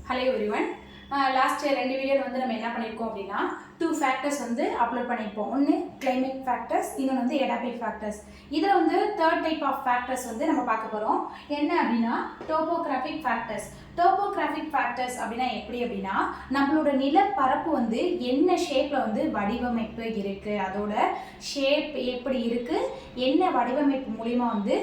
Hello everyone. Last year 2 video வந்து நம்ம என்ன பண்ணிருக்கோம் அப்படினா 2 ஃபேக்டர்ஸ் வந்து அப்லோட் பண்ணிருப்போம். ஒன்னு climate factors, இன்னொன்னு வந்து edaphic factors. இதுல வந்து third type of factors வந்து நம்ம பார்க்க போறோம். என்ன அப்படினா topographic factors. Topographic factors அப்படினா எப்படி அப்படினா நம்மளோட நிலப்பரப்பு வந்து என்ன ஷேப்ல வந்து வடிவமைப்பு இருக்கு, அதோட ஷேப் எப்படி இருக்கு, என்ன வடிவமைப்பு மூலமா வந்து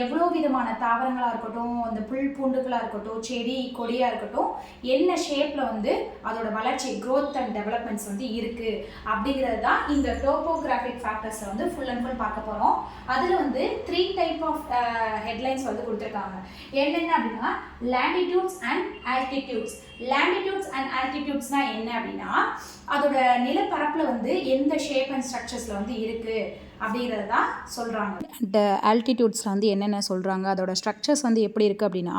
எவ்வளவு விதமான தாவரங்களா இருக்கட்டும், அந்த புல் பூண்டுகளா இருக்கட்டும், செடி கொடியா இருக்கட்டும், என்ன ஷேப்ல வந்து அதோட வளர்ச்சி growth and developments வந்து இருக்கு அப்படிங்கிறது தான் இந்த topographic factors வந்து full and full பார்க்க போறோம். அதுல வந்து 3 type of headlines வந்து கொடுத்திருக்காங்க. என்னென்ன அப்படினா latitudes and altitudes. Latitudes and altitudesனா என்ன அப்படினா அதோட நிலப்பரப்புல வந்து எந்த ஷேப் அண்ட் ஸ்ட்ரக்சர்ஸ்ல வந்து இருக்கு அப்படிங்கறத தான் சொல்றாங்க. அந்த ஆல்டிடியூட்ஸ்ல வந்து என்னென்ன சொல்றாங்க, அதோட ஸ்ட்ரக்சர்ஸ் வந்து எப்படி இருக்கு அப்படின்னா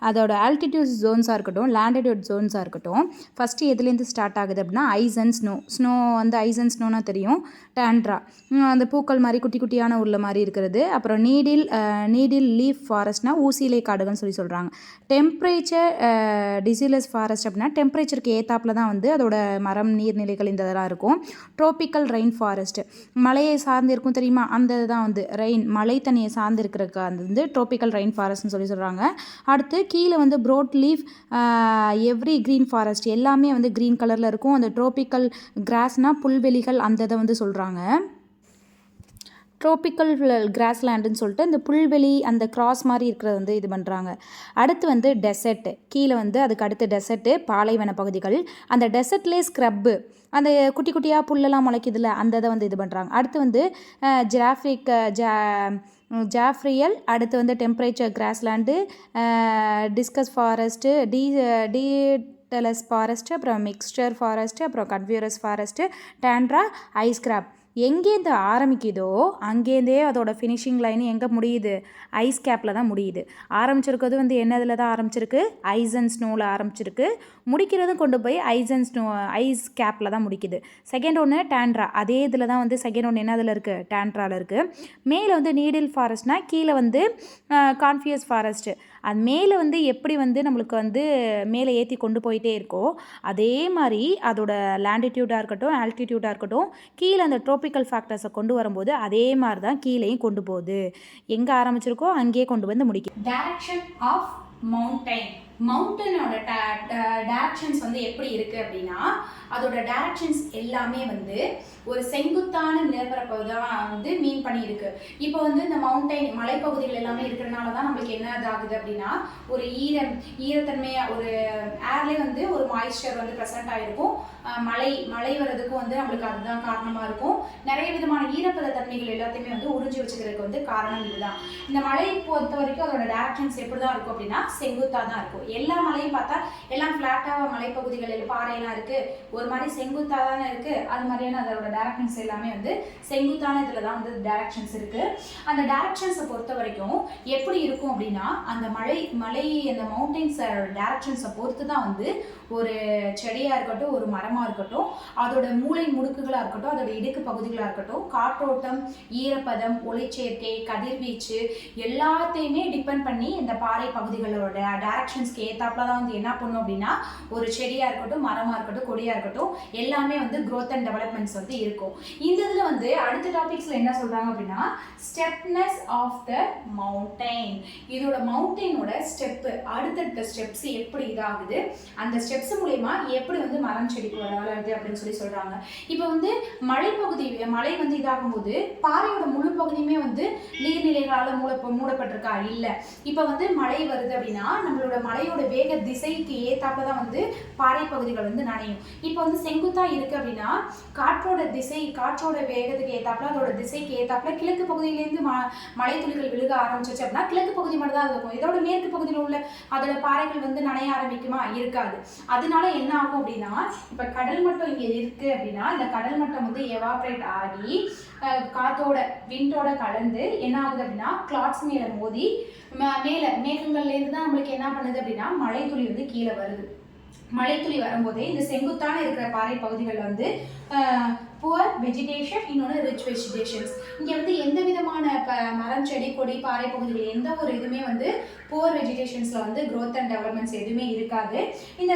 அதோட ஆல்டிடியூட் ஜோன்ஸாக இருக்கட்டும், லேண்டிடியூட் ஜோன்ஸாக இருக்கட்டும், ஃபஸ்ட்டு எதுலேருந்து ஸ்டார்ட் ஆகுது அப்படின்னா ஐஸ் அண்ட் ஸ்னோ. ஸ்னோ வந்து ஐஸ் அண்ட் ஸ்னோனா தெரியும், டேண்ட்ரா அந்த பூக்கள் மாதிரி குட்டி குட்டியான உள்ள மாதிரி இருக்கிறது. அப்புறம் நீடில் லீஃப் ஃபாரஸ்ட்னா ஊசியிலை காடுகள்னு சொல்கிறாங்க. டெம்பரேச்சர் டிசிலஸ் ஃபாரஸ்ட் அப்படின்னா டெம்பரேச்சருக்கு ஏத்தாப்பில் தான் வந்து அதோட மரம் நீர்நிலைகள் இந்த இதெல்லாம் இருக்கும். ட்ரோபிக்கல் ரெயின் ஃபாரஸ்ட் மலையை சார்ந்து இருக்கும் தெரியுமா, அந்த இதுதான் வந்து ரெயின் மழை தண்ணியை சார்ந்து இருக்கிறதுக்கு அது வந்து ட்ரோபிக்கல் ரெயின் ஃபாரஸ்ட்னு சொல்கிறாங்க. அடுத்து கீழே வந்து broad leaf every green forest எல்லாமே வந்து க்ரீன் கலரில் இருக்கும். அந்த ட்ரோபிக்கல் கிராஸ்னால் புல்வெளிகள் அந்த இதை வந்து சொல்கிறாங்க. ட்ரோபிக்கல் கிராஸ்லேண்டுன்னு சொல்லிட்டு இந்த புல்வெளி அந்த கிராஸ் மாதிரி இருக்கிறது வந்து இது பண்ணுறாங்க. அடுத்து வந்து டெசர்ட்டு, கீழே வந்து அதுக்கு அடுத்து டெசர்ட்டு பாலைவன பகுதிகள். அந்த டெசர்ட்லேயே ஸ்க்ரப்பு அந்த குட்டி குட்டியாக புல்லெல்லாம் முளைக்குதுல அந்த இதை வந்து இது பண்ணுறாங்க. அடுத்து வந்து ஜாஃப்ரியல், அடுத்து வந்து temperate grassland, discus forest, deciduous forest, அப்புறம் மிக்ஸ்சர் ஃபாரஸ்ட்டு, அப்புறம் coniferous forest, tundra, ice cap. எங்கேருந்து ஆரம்பிக்குதோ அங்கேருந்தே அதோட ஃபினிஷிங் லைன் எங்கே முடியுது, ஐஸ் கேப்பில் தான் முடியுது. ஆரம்பிச்சிருக்கிறது வந்து என்னதில் தான் ஆரம்பிச்சிருக்கு, ஐஸ் அண்ட் ஸ்னோவில் ஆரம்பிச்சிருக்கு. முடிக்கிறதும் கொண்டு போய் ஐஸ் கேப்பில் தான் முடிக்குது. செகண்ட் ஒன்று டேண்ட்ரா, அதே இதில் தான் வந்து செகண்ட் ஒன்று என்னதில் இருக்குது, டேண்ட்ராவில் இருக்குது. மேலே வந்து நீடில் ஃபாரஸ்ட்னால் கீழே வந்து கான்ஃபியஸ் ஃபாரஸ்ட்டு. அது மேலே வந்து எப்படி வந்து நம்மளுக்கு வந்து மேலே ஏற்றி கொண்டு போயிட்டே இருக்கோ அதே மாதிரி அதோட லேண்டிடியூடாக இருக்கட்டும், ஆல்டிடியூடாக இருக்கட்டும், கீழே அந்த ட்ரோபிக்கல் ஃபேக்டர்ஸை கொண்டு வரும்போது அதே மாதிரி தான் கீழேயும் கொண்டு போகுது. எங்கே ஆரம்பிச்சிருக்கோ அங்கேயே கொண்டு வந்து முடிக்கும். டைரக்ஷன் ஆஃப் மவுண்டனோட டைரக்ஷன்ஸ் வந்து எப்படி இருக்குது அப்படின்னா அதோட டைரக்ஷன்ஸ் எல்லாமே வந்து ஒரு செங்குத்தான நிலப்பரப்பை தான் வந்து மீன் பண்ணியிருக்கு. இப்போ வந்து இந்த மலைப்பகுதிகள் எல்லாமே இருக்கிறனால தான் நம்மளுக்கு என்ன ஆகுது அப்படின்னா ஒரு ஈரத்தன்மையாக ஒரு ஏர்லேயே வந்து ஒரு மாய்ஸ்சர் வந்து ப்ரெசென்ட் ஆகிருக்கும். மழை வர்றதுக்கும் வந்து நம்மளுக்கு அதுதான் காரணமாக இருக்கும். நிறைய விதமான ஈரப்பத தன்மைகள் எல்லாத்தையுமே வந்து உறிஞ்சி வச்சுக்கிறதுக்கு வந்து காரணம் இதுதான். இந்த மழையை பொறுத்த வரைக்கும் அதோட டைரக்ஷன்ஸ் எப்படி தான் இருக்கும் அப்படின்னா செங்குத்தாக தான் இருக்கும். எல்லா மலையும் பார்த்தா எல்லாம் ஃப்ளாட்டாக மலைப்பகுதிகள் பாறையெல்லாம் இருக்குது, ஒரு மாதிரி செங்குத்தாக தானே இருக்குது. அது மாதிரியான அதோட டைரக்ஷன்ஸ் எல்லாமே வந்து செங்குத்தான இதில் தான் வந்து டைரக்ஷன்ஸ் இருக்குது. அந்த டைரக்ஷன்ஸை பொறுத்த வரைக்கும் எப்படி இருக்கும் அப்படின்னா அந்த மலை அந்த மவுண்டன்ஸ் டைரக்ஷன்ஸை பொறுத்து தான் வந்து ஒரு செடியாக இருக்கட்டும், ஒரு மரமாக இருக்கட்டும், அதோட மூளை முடுக்குகளாக இருக்கட்டும், அதோட இடுக்கு பகுதிகளாக இருக்கட்டும், காற்றோட்டம், ஈரப்பதம், ஒளிச்சேர்க்கை, கதிர்வீச்சு எல்லாத்தையுமே டிபெண்ட் பண்ணி இந்த பாறை பகுதிகளோட டைரக்ஷன்ஸ்க்கு ஏத்தாப்புல தான் வந்து என்ன பண்ணும் அப்படின்னா ஒரு செடியாக இருக்கட்டும், மரமாக இருக்கட்டும், கொடியாக இருக்கட்டும் எல்லாமே வந்து growth and developments வந்து இருக்கும். இந்த இதில் வந்து அடுத்த டாபிக்ஸில் என்ன சொல்கிறாங்க அப்படின்னா ஸ்டெப்னஸ் ஆஃப் த மவுண்டைன். இதோட மவுண்டனோட ஸ்டெப்பு அடுத்தடுத்த ஸ்டெப்ஸ் எப்படி இதாகுது, அந்த ஸ்டெப்ஸ் மூலமா எப்படி வந்து மரம் செடிக்கு வளருது அப்படின்னு சொல்கிறாங்க. இப்போ வந்து மழை வந்து இதாகும்போது பாறையோட முழு பகுதியுமே வந்து நீர்நிலைகளால் மூடப்பட்டிருக்கா இல்லை. இப்போ வந்து மழை வருது அப்படின்னா நம்மளோட மழையோட வேக திசைக்கு ஏத்தாப்புல தான் வந்து பாறை பகுதிகள் வந்து நனையும். இப்போ வந்து செங்குத்தா இருக்கு அப்படின்னா காற்றோட வேகத்துக்கு ஏத்தாப்புல அதோட திசைக்கு ஏத்தாப்புல கிழக்கு பகுதியிலேருந்து மழை துளிகள் விழுக ஆரம்பிச்சிச்சு அப்படின்னா கிழக்கு பகுதி மட்டும் தான் இருக்கும். இதோட மேற்கு பகுதியில் உள்ள அதோட பாறைகள் வந்து நனைய ஆரம்பிக்குமா, இருக்காது. அதனால என்ன ஆகும் அப்படின்னா இப்ப கடல் மட்டம் இங்க இருக்கு அப்படின்னா இந்த கடல் மட்டம் வந்து எவாப்ரேட் ஆகி காத்தோட விண்டோட கலந்து என்ன ஆகுது அப்படின்னா கிளாட்ஸ் மேல மோதி மேல மேகங்கள்ல இருந்து தான் நம்மளுக்கு என்ன பண்ணுது அப்படின்னா மழை துளி வந்து கீழே வருது. மழைத்துளி வரும்போதே இந்த செங்குத்தான இருக்கிற பாறை பகுதிகளில் வந்து புவர் வெஜிடேஷன், இன்னொன்று ரிச் வெஜிடேஷன்ஸ். இங்கே வந்து எந்த விதமான மரம் செடி கொடி பாறை பகுதிகள் எந்த ஒரு இதுவுமே வந்து புவர் வெஜிடேஷன்ஸில் வந்து க்ரோத் அண்ட் டெவலப்மெண்ட்ஸ் எதுவுமே இருக்காது. இந்த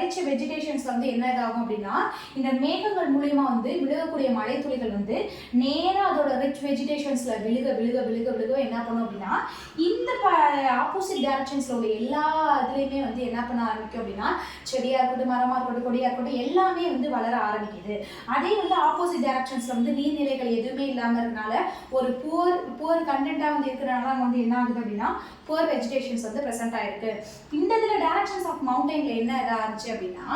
ரிச் வெஜிடேஷன்ஸில் வந்து என்ன இதாகும் அப்படின்னா இந்த மேகங்கள் மூலியமா வந்து விழுகக்கூடிய மழை துளிகள் வந்து நேராக அதோட ரிச் வெஜிடேஷன்ஸில் விழுக விழுக விழுக விழுக என்ன பண்ணும் அப்படின்னா இந்த ஆப்போசிட் டைரக்ஷன்ஸில் உள்ள எல்லா இதுலேயுமே வந்து என்ன பண்ண ஆரம்பிக்கும் அப்படின்னா செடியாக இருக்கட்டும், மரமாக இருக்கட்டும், கொடியாக இருக்கட்டும், எல்லாமே வந்து வளர ஆரம்பிக்குது. அதே வந்து ஆப்போசிட் டைரக்ஷன்ஸில் வந்து நீர்நிலைகள் எதுவுமே இல்லாமல் இருக்கனால ஒரு புவர் கண்டென்ட்டாக வந்து இருக்கிறனால வந்து என்ன ஆகுது அப்படின்னா புவர் வெஜிடேஷன்ஸ் வந்து ப்ரெசென்ட் ஆயிருக்கு. இந்த இதில் டைரக்ஷன்ஸ் ஆஃப் மவுண்டெயினில் என்ன இதாக இருந்துச்சு அப்படின்னா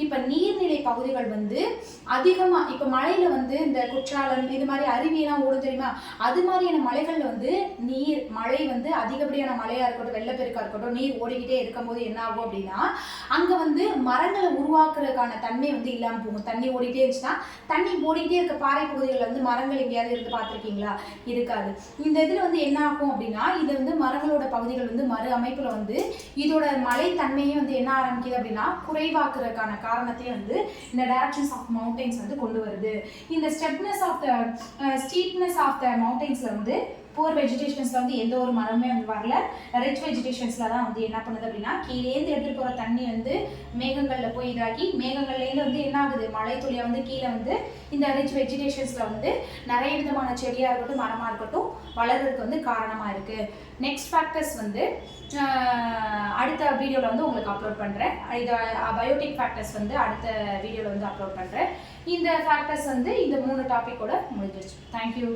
இப்போ நீர்நிலை பகுதிகள் வந்து அதிகமாக இப்போ மலையில் வந்து இந்த குற்றாலம் இது மாதிரி அருவியெல்லாம் ஓடும் தெரியுமா, அது மாதிரியான மலைகளில் வந்து மழை வந்து அதிகப்படியான மழையாக இருக்கட்டும், வெள்ளப்பெருக்காக இருக்கட்டும், நீர் ஓடிக்கிட்டே இருக்கும்போது என்ன ஆகும் அப்படின்னா அங்கே வந்து மரங்களை உருவாக்குறதுக்கான தன்மை வந்து இல்லாமல் போகும். தண்ணி ஓடிக்கிட்டே இருந்துச்சுன்னா தண்ணி ஓடிக்கிட்டே இருக்க பாறை பகுதிகளில் வந்து மரங்கள் எங்கேயாவது இருந்து பார்த்துருக்கீங்களா? இருக்காது. இந்த இதில் வந்து என்ன ஆகும் அப்படின்னா இது வந்து மரங்களோட பகுதிகள் வந்து மறு அமைப்பில் வந்து இதோட மழை தன்மையை வந்து என்ன ஆரம்பிக்குது அப்படின்னா குறைவாக்குறதுக்கான காரணத்தையும் வந்து இந்த டைரக்ஷன்ஸ் ஆஃப் மவுண்டெயின்ஸ் வந்து கொண்டு வருது. இந்த ஸ்டீப்னஸ் ஆஃப் த மவுண்டெயின்ஸில் வந்து புவர் வெஜிடேஷன்ஸில் வந்து எந்த ஒரு மரமே வந்து வரல. ரிச் வெஜிடேஷன்ஸில் தான் வந்து என்ன பண்ணுது அப்படின்னா கீழேந்து எடுத்துகிட்டு போகிற தண்ணி வந்து மேகங்களில் போய் இதாகி மேகங்கள்லேருந்து வந்து என்ன ஆகுது மழை துளியை வந்து கீழே வந்து இந்த ரிச் வெஜிடேஷன்ஸில் வந்து நிறைய விதமான செடியாக இருக்கட்டும், மரமாக இருக்கட்டும் வளர்கிறதுக்கு வந்து காரணமாக இருக்குது. நெக்ஸ்ட் ஃபேக்டர்ஸ் வந்து அடுத்த வீடியோவில் வந்து உங்களுக்கு அப்லோட் பண்ணுறேன். இது பயோட்டிக் ஃபேக்டர்ஸ் வந்து அடுத்த வீடியோவில் வந்து அப்லோட் பண்ணுறேன். இந்த ஃபேக்டர்ஸ் வந்து இந்த 3 டாப்பிக்கோட முடிஞ்சிருச்சு. தேங்க்யூ.